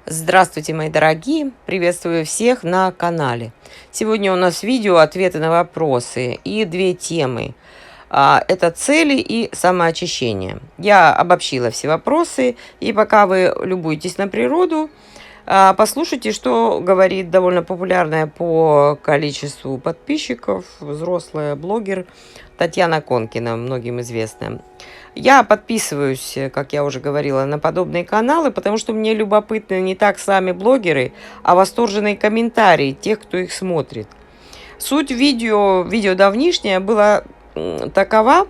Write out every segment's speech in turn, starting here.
Здравствуйте, мои дорогие! Приветствую всех на канале. Сегодня у нас видео ответы на вопросы и две темы. Это цели и самоочищение. Я обобщила все вопросы, и пока вы любуетесь на природу, послушайте, что говорит довольно популярная по количеству подписчиков взрослая блогер Татьяна Конкина, многим известная. Я подписываюсь, как я уже говорила, на подобные каналы, потому что мне любопытны не так сами блогеры, а восторженные комментарии тех, кто их смотрит. Суть видео давнишнее была такова,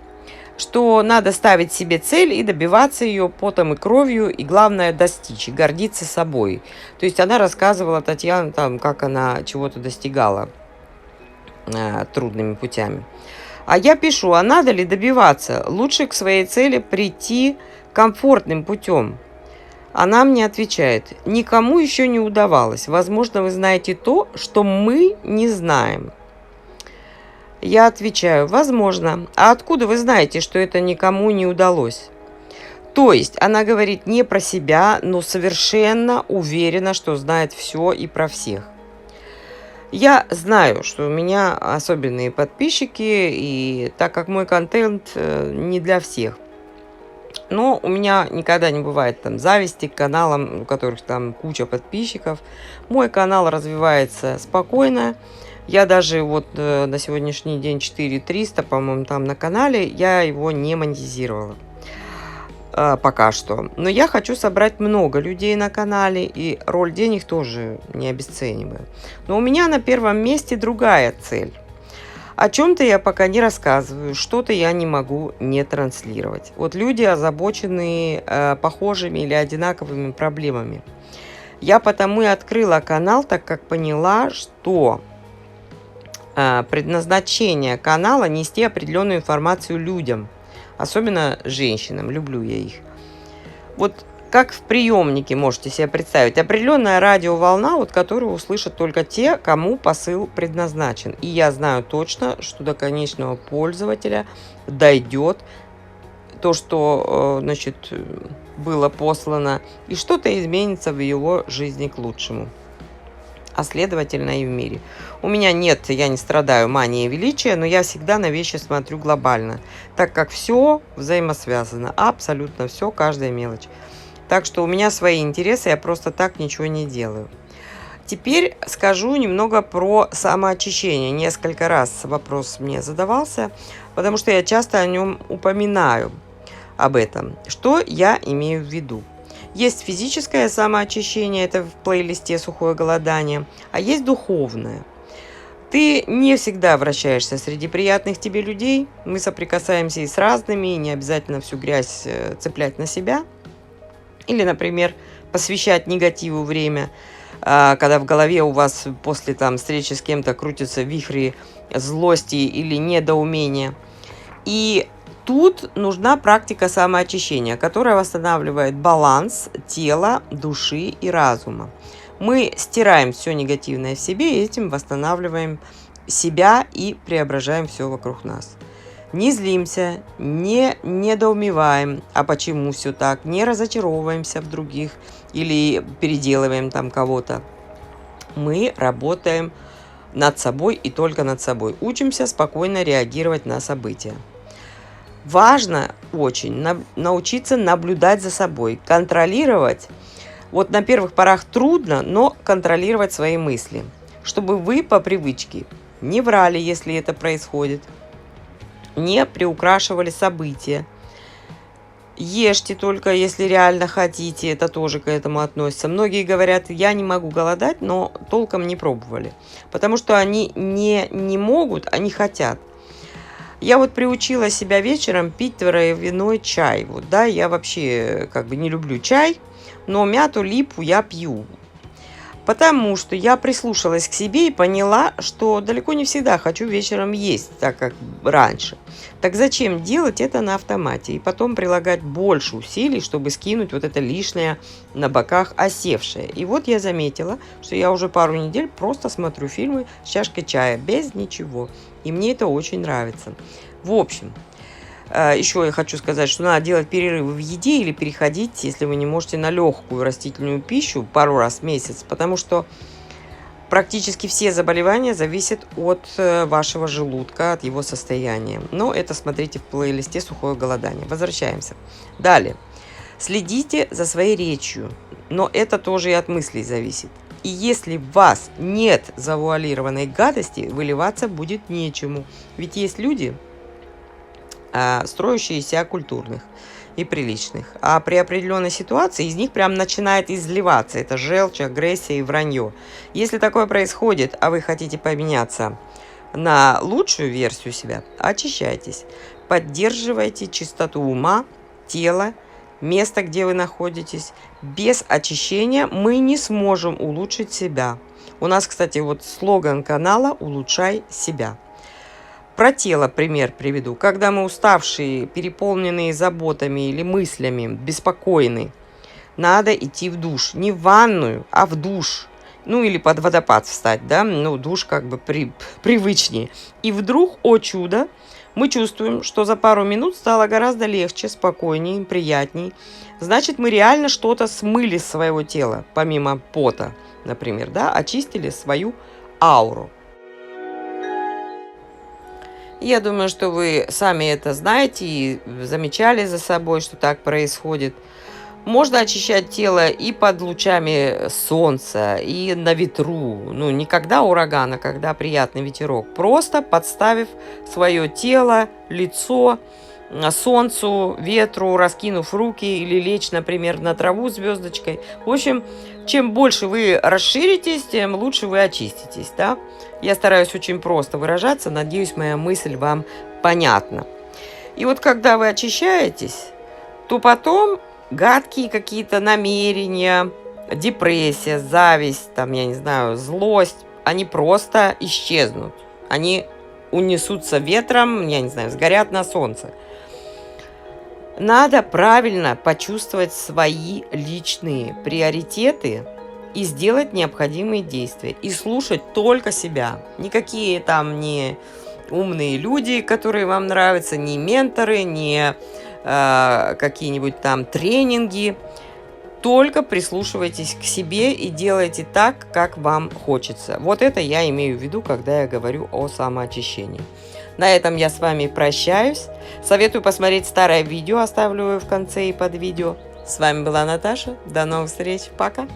что надо ставить себе цель и добиваться ее потом и кровью, и главное достичь, и гордиться собой. То есть она рассказывала, Татьяна, там, как она чего-то достигала трудными путями. А я пишу, а надо ли добиваться? Лучше к своей цели прийти комфортным путем. Она мне отвечает, никому еще не удавалось. Возможно, вы знаете то, что мы не знаем. Я отвечаю, возможно. А откуда вы знаете, что это никому не удалось? То есть она говорит не про себя, но совершенно уверена, что знает все и про всех. Я знаю, что у меня особенные подписчики, и так как мой контент не для всех. Но у меня никогда не бывает там зависти к каналам, у которых там куча подписчиков. Мой канал развивается спокойно. Я даже вот на сегодняшний день 4300, по-моему, там на канале, я его не монетизировала. Пока что. Но я хочу собрать много людей на канале, и роль денег тоже не обесцениваю. Но у меня на первом месте другая цель. О чем-то я пока не рассказываю, что-то я не могу не транслировать. Вот люди озабочены похожими или одинаковыми проблемами. Я потому и открыла канал, так как поняла, что предназначение канала нести определенную информацию людям. Особенно женщинам, люблю я их. Вот как в приемнике можете себе представить. Определенная радиоволна, вот, которую услышат только те, кому посыл предназначен. И я знаю точно, что до конечного пользователя дойдет то, что было послано, и что-то изменится в его жизни к лучшему. А следовательно и в мире. У меня нет, я не страдаю манией величия, но я всегда на вещи смотрю глобально, так как все взаимосвязано, абсолютно все, каждая мелочь. Так что у меня свои интересы, я просто так ничего не делаю. Теперь скажу немного про самоочищение. Несколько раз вопрос мне задавался, потому что я часто о нем упоминаю, об этом. Что я имею в виду? Есть физическое самоочищение, это в плейлисте «Сухое голодание», а есть духовное. Ты не всегда вращаешься среди приятных тебе людей. Мы соприкасаемся и с разными, и не обязательно всю грязь цеплять на себя. Или, например, посвящать негативу время, когда в голове у вас после встречи с кем-то крутятся вихри злости или недоумения. И тут нужна практика самоочищения, которая восстанавливает баланс тела, души и разума. Мы стираем все негативное в себе и этим восстанавливаем себя и преображаем все вокруг нас. Не злимся, не недоумеваем, а почему все так, не разочаровываемся в других или переделываем там кого-то. Мы работаем над собой и только над собой. Учимся спокойно реагировать на события. Важно очень научиться наблюдать за собой, контролировать. Вот на первых порах трудно, но контролировать свои мысли, чтобы вы по привычке не врали, если это происходит, не приукрашивали события. Ешьте только, если реально хотите, это тоже к этому относится. Многие говорят, я не могу голодать, но толком не пробовали, потому что они не могут, они хотят. Я вот приучила себя вечером пить травяной чай. Вот, да, я вообще не люблю чай, но мяту, липу я пью. Потому что я прислушалась к себе и поняла, что далеко не всегда хочу вечером есть, так как раньше. Так зачем делать это на автомате и потом прилагать больше усилий, чтобы скинуть вот это лишнее на боках осевшее. И вот я заметила, что я уже пару недель просто смотрю фильмы с чашкой чая, без ничего. И мне это очень нравится. В общем, Еще я хочу сказать, что надо делать перерывы в еде или переходить, если вы не можете, на легкую растительную пищу пару раз в месяц, потому что практически все заболевания зависят от вашего желудка, от его состояния. Но это смотрите в плейлисте «Сухое голодание». Возвращаемся. Далее. Следите за своей речью, но это тоже и от мыслей зависит. И если в вас нет завуалированной гадости, выливаться будет нечему. Ведь есть люди, строящие из себя культурных и приличных. А при определенной ситуации из них прям начинает изливаться. Это желчь, агрессия и вранье. Если такое происходит, а вы хотите поменяться на лучшую версию себя, очищайтесь. Поддерживайте чистоту ума, тела, места, где вы находитесь. Без очищения мы не сможем улучшить себя. У нас, кстати, вот слоган канала «Улучшай себя». Про тело пример приведу. Когда мы уставшие, переполненные заботами или мыслями, беспокойны, надо идти в душ. Не в ванную, а в душ. Ну или под водопад встать, да? Ну, душ как бы привычнее. И вдруг, о чудо, мы чувствуем, что за пару минут стало гораздо легче, спокойнее, приятней. Значит, мы реально что-то смыли с своего тела, помимо пота, например, да? Очистили свою ауру. Я думаю, что вы сами это знаете и замечали за собой, что так происходит. Можно очищать тело и под лучами солнца, и на ветру. Ну, не когда ураган, а когда приятный ветерок. Просто подставив свое тело, лицо солнцу, ветру, раскинув руки или лечь, например, на траву звездочкой. В общем, чем больше вы расширитесь, тем лучше вы очиститесь, да? Я стараюсь очень просто выражаться, надеюсь, моя мысль вам понятна. И вот когда вы очищаетесь, то потом гадкие какие-то намерения, депрессия, зависть, там, я не знаю, злость, они просто исчезнут. Они унесутся ветром, я не знаю, сгорят на солнце. Надо правильно почувствовать свои личные приоритеты и сделать необходимые действия. И слушать только себя. Никакие там не умные люди, которые вам нравятся, не менторы, не какие-нибудь там тренинги. Только прислушивайтесь к себе и делайте так, как вам хочется. Вот это я имею в виду, когда я говорю о самоочищении. На этом я с вами прощаюсь. Советую посмотреть старое видео, оставлю в конце и под видео. С вами была Наташа. До новых встреч. Пока.